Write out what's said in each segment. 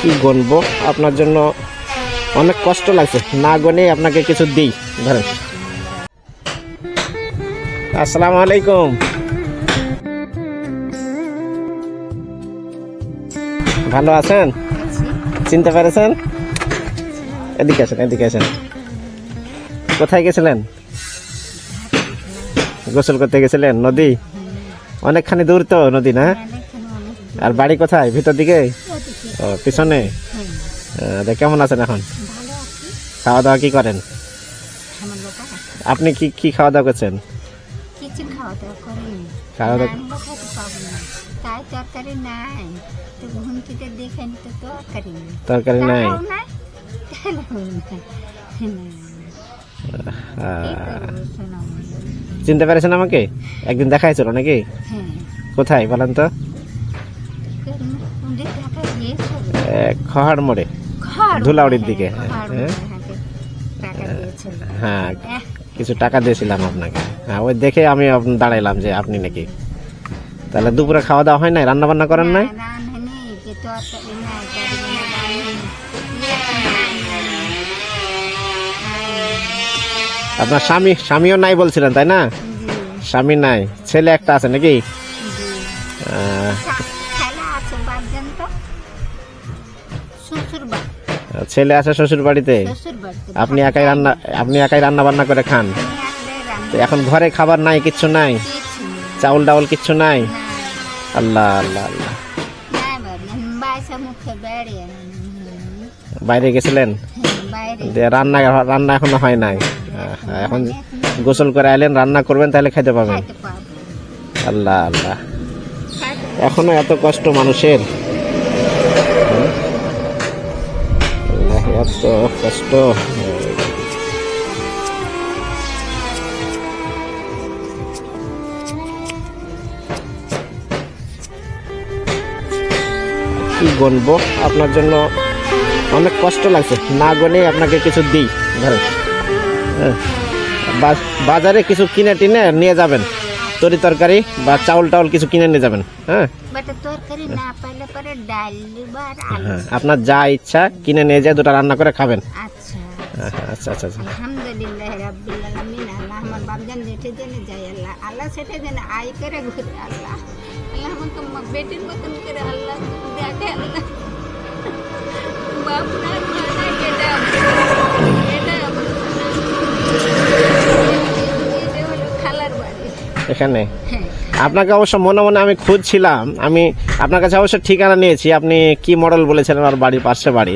কি গণবো আপনার জন্য অনেক কষ্ট লাগছে, না গনে আপনাকে কিছু দিই। ধরেন। আসসালামু আলাইকুম। ভালো আছেন? চিনতে পেরেছেন? এদিকে আসেন, এদিকে আসেন। কোথায় গেছিলেন? গোসল করতে গেছিলেন? নদী? অনেকখানি দূর তো নদী, না? আর বাড়ি কোথায়? ভিতর দিকে? ও, পিছনে। কেমন আছেন এখন? খাওয়া দাওয়া কি করেন? আপনি কি কি খাওয়া দাওয়া করছেন? কিছু খাওয়া দাওয়া করিনি। খাওয়া দাওয়া তাই তরকারি নাই, তো ঘুমটিতে দেখেন তো তরকারি নেই। তরকারি নাই? চিনতে পেরেছেন আমাকে? একদিন দেখাইছিল নাকি? কোথায় বলেন তো? খহাড় মোড়ে, ধুলাউড়ির দিকে। হ্যাঁ, কিছু টাকা দিয়েছিলাম আপনাকে। হ্যাঁ, ওই দেখে আমি দাঁড়াইলাম যে আপনি নাকি। তাহলে দুপুরে খাওয়া দাওয়া হয় নাই? রান্না বান্না করেন নাই? আপনার স্বামীও নাই বলছিলেন, তাই না? স্বামী নাই, ছেলে একটা আছে নাকি? ছেলে আছে শ্বশুর বাড়িতে। আপনি একাই রান্না বান্না করে খান? এখন ঘরে খাবার নাই, কিচ্ছু নাই, চাউল ডাউল কিচ্ছু নাই? আল্লাহ আল্লাহ আল্লাহ। বাইরে গেছিলেন? রান্না এখনো হয় নাই? এখন গোসল করে আইলেন, রান্না করবেন, তাহলে খাইতে পাবেন। আল্লাহ আল্লাহ, এখনো এত কষ্ট মানুষের, এত কষ্ট। কি গণবো আপনার জন্য অনেক কষ্ট লাগছে, না গনে আপনাকে কিছু দিই। ধরেন। বাজারে কিছু কিনে টিনে নিয়ে যাবেন, তরি তরকারি বা চাউল টাউল কিছু কিনে নিয়ে যাবেন। হ্যাঁ, আপনার যা ইচ্ছা কিনে নিয়ে যায়, দুটো রান্না করে খাবেন। আচ্ছা আচ্ছা আচ্ছা। আলহামদুলিল্লাহ রাব্বিল আলামিন। আল্লাহ আমার বাপজান যেতে জেনে যায়, আল্লাহ আল্লাহ সেটা জেনে আই করে ঘুরে, আল্লাহ আল্লাহ মতো বেটির মতন করে আল্লাহ দেখে, আল্লাহ বাপ না এটা হলো খালার বাড়ি এখানে। আপনাকে অবশ্য মনে মনে আমি খুঁজছিলাম, আমি আপনার কাছে অবশ্য ঠিকানা নিয়েছি, আপনি কি মডেল বলেছিলেন, আমার বাড়ির পাশে বাড়ি,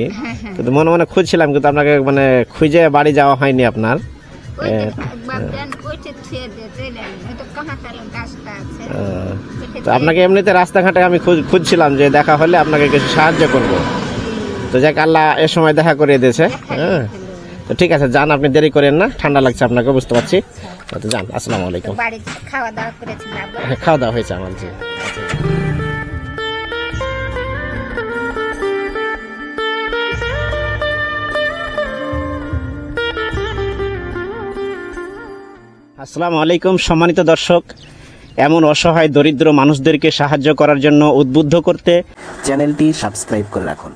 কিন্তু মনে মনে খুঁজছিলাম, কিন্তু আপনাকে মানে খুঁজে বাড়ি যাওয়া হয়নি আপনার। তো আপনাকে এমনিতে রাস্তাঘাটে আমি খুঁজছিলাম যে দেখা হলে আপনাকে কিছু সাহায্য করব। তো যাক, আল্লাহ এ সময় দেখা করে দিয়েছে। হ্যাঁ, তো ঠিক আছে, যান, আপনি দেরি করেন না, ঠান্ডা লাগছে আপনাকে, বুঝতে পারছি। তো যান। আসসালামু আলাইকুম। খাওয়া দাওয়া হয়েছে আমার। জি। আসসালামু আলাইকুম সম্মানিত দর্শক, এমন অসহায় দরিদ্র মানুষদেরকে সাহায্য করার জন্য উদ্বুদ্ধ করতে চ্যানেলটি সাবস্ক্রাইব করে রাখুন।